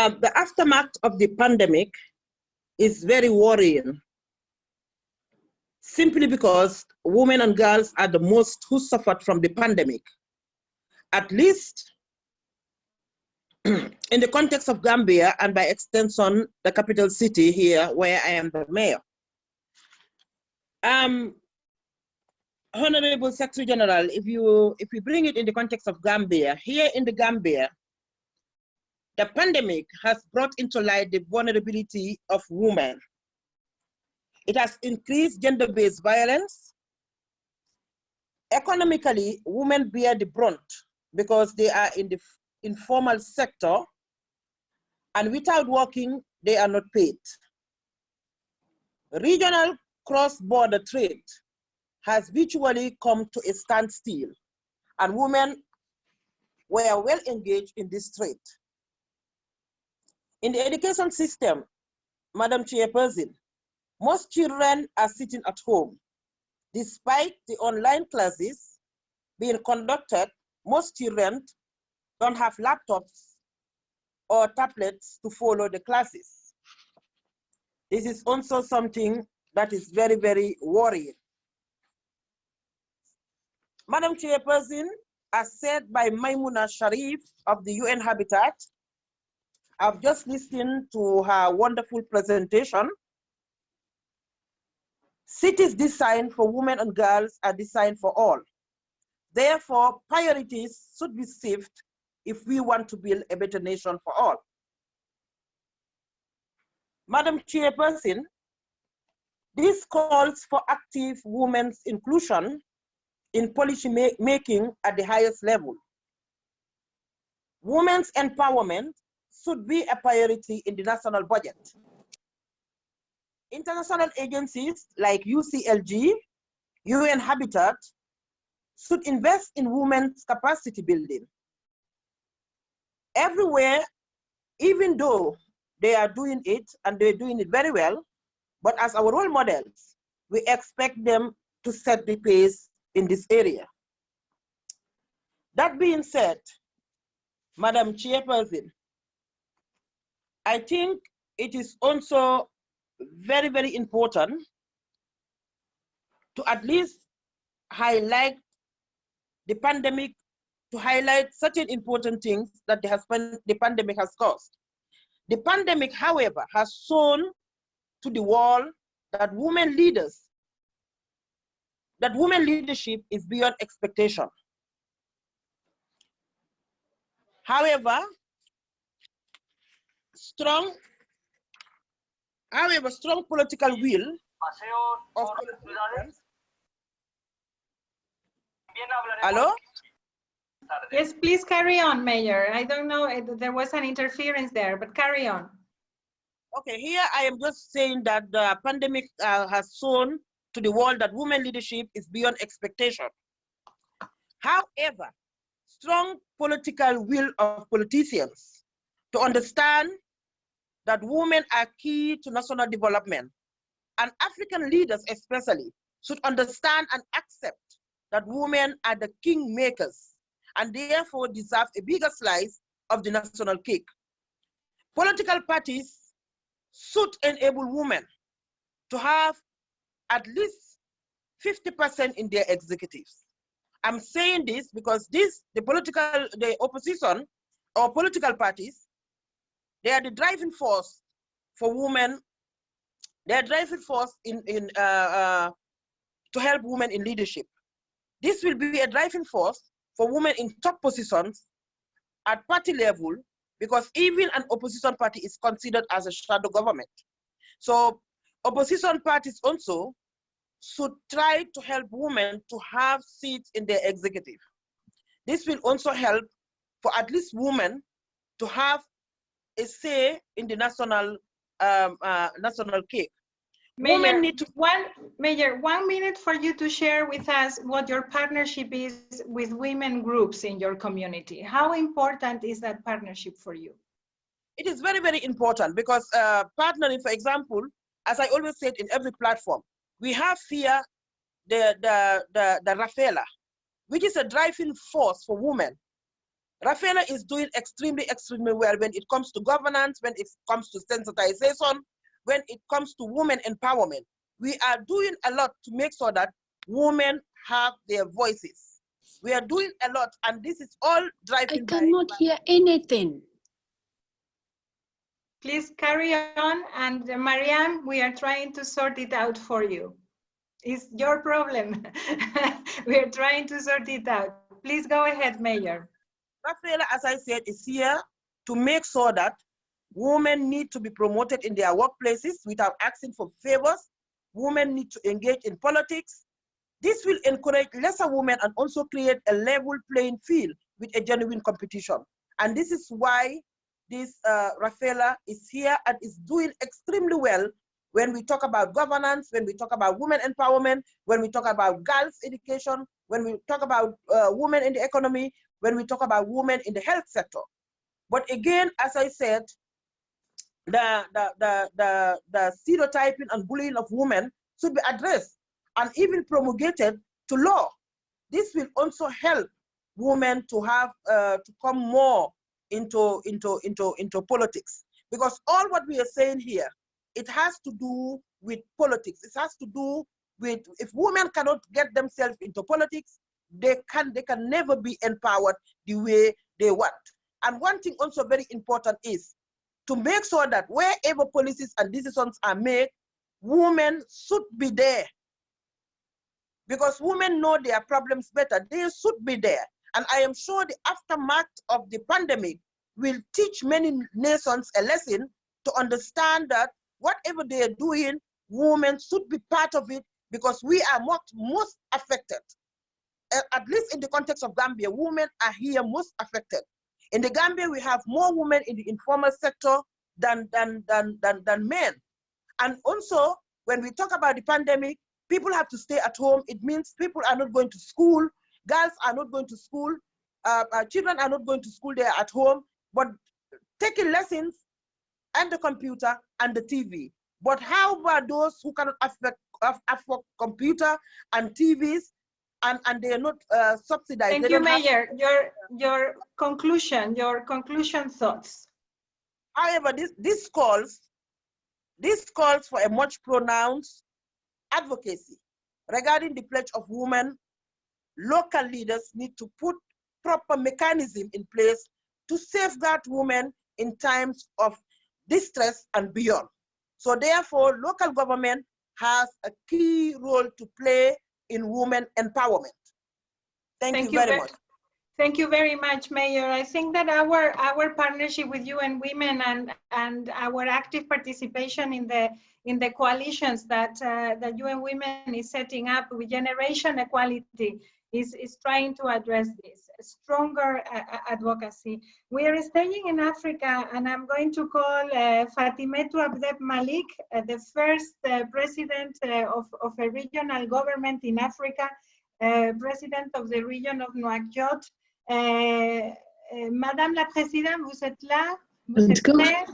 The aftermath of the pandemic is very worrying, simply because women and girls are the most who suffered from the pandemic, at least in the context of Gambia and by extension, the capital city here where I am the mayor. Honorable Secretary General, if we bring it in the context of Gambia, here in the Gambia, the pandemic has brought into light the vulnerability of women. It has increased gender-based violence. Economically, women bear the brunt because they are in the informal sector, and without working, they are not paid. Regional cross-border trade has virtually come to a standstill, and women were well engaged in this trade. In the education system, Madam Chairperson, most children are sitting at home. Despite the online classes being conducted, most children don't have laptops or tablets to follow the classes. This is also something that is very, very worrying. Madam Chairperson, as said by Maimuna Sharif of the UN Habitat, I've just listened to her wonderful presentation. Cities designed for women and girls are designed for all. Therefore, priorities should be shifted if we want to build a better nation for all. Madam Chairperson, this calls for active women's inclusion in policy making at the highest level. Women's empowerment should be a priority in the national budget. International agencies like UCLG, UN Habitat, should invest in women's capacity building. Everywhere, even though they are doing it and they're doing it very well, but as our role models, we expect them to set the pace in this area. That being said, Madam Chairperson, I think it is also very, very important to at least highlight the pandemic, to highlight certain important things that the pandemic has caused. The pandemic, however, has shown to the world that women leadership is beyond expectation. However, strong political will of politicians. Hello? Yes, please carry on, Mayor. I don't know, there was an interference there, but carry on. Okay, here I am just saying that the pandemic has shown to the world that women leadership is beyond expectation. However, strong political will of politicians to understand that women are key to national development, and African leaders especially should understand and accept that women are the king makers and therefore deserve a bigger slice of the national cake. Political parties should enable women to have at least 50% in their executives. I'm saying this because the opposition or political parties, they are the driving force for women. They are driving force to help women in leadership. This will be a driving force for women in top positions at party level, because even an opposition party is considered as a shadow government. So opposition parties also should try to help women to have seats in their executive. This will also help for at least women to have a say in the national cake. Mayor, Women need to— Mayor, 1 minute for you to share with us what your partnership is with women groups in your community. How important is that partnership for you? It is very, very important because partnering, for example, as I always said in every platform, we have here the Rafaela, which is a driving force for women. Rafaela is doing extremely well when it comes to governance, when it comes to sensitization, when it comes to women empowerment. We are doing a lot to make sure that women have their voices. We are doing a lot, and this is all driving by... I cannot hear anything. Please carry on, and Marianne, we are trying to sort it out for you. It's your problem. We are trying to sort it out. Please go ahead, Mayor. Rafaela, as I said, is here to make sure that women need to be promoted in their workplaces without asking for favors. Women need to engage in politics. This will encourage lesser women and also create a level playing field with a genuine competition. And this is why this Rafaela is here and is doing extremely well when we talk about governance, when we talk about women empowerment, when we talk about girls' education, when we talk about women in the economy, when we talk about women in the health sector. But again, as I said, the stereotyping and bullying of women should be addressed and even promulgated to law. This will also help women to have to come more into politics, because all what we are saying here, it has to do with politics. It has to do with, if women cannot get themselves into politics, they can never be empowered the way they want. And one thing also very important is to make sure that wherever policies and decisions are made, women should be there. Because women know their problems better, they should be there. And I am sure the aftermath of the pandemic will teach many nations a lesson to understand that whatever they are doing, women should be part of it, because we are most affected. At least in the context of Gambia, women are here most affected. In the Gambia, we have more women in the informal sector than men. And also, when we talk about the pandemic, people have to stay at home. It means people are not going to school. Girls are not going to school. Children are not going to school. They are at home, but taking lessons and the computer and the TV. But how about those who cannot afford computer and TVs, and they are not subsidized? Thank you, Mayor. Your conclusion thoughts. However, this calls for a much pronounced advocacy regarding the pledge of women. Local leaders need to put proper mechanism in place to safeguard women in times of distress and beyond. So therefore, local government has a key role to play in women empowerment. Thank you very much. Thank you very much, Mayor. I think that our partnership with UN Women and our active participation in the coalitions that UN Women is setting up with Generation Equality is trying to address this stronger advocacy. We are staying in Africa, and I'm going to call Fatimetu Abdeb Malik, the first president of a regional government in Africa, president of the region of Nouakchott. Madame la Présidente, vous êtes là? Vous êtes prête?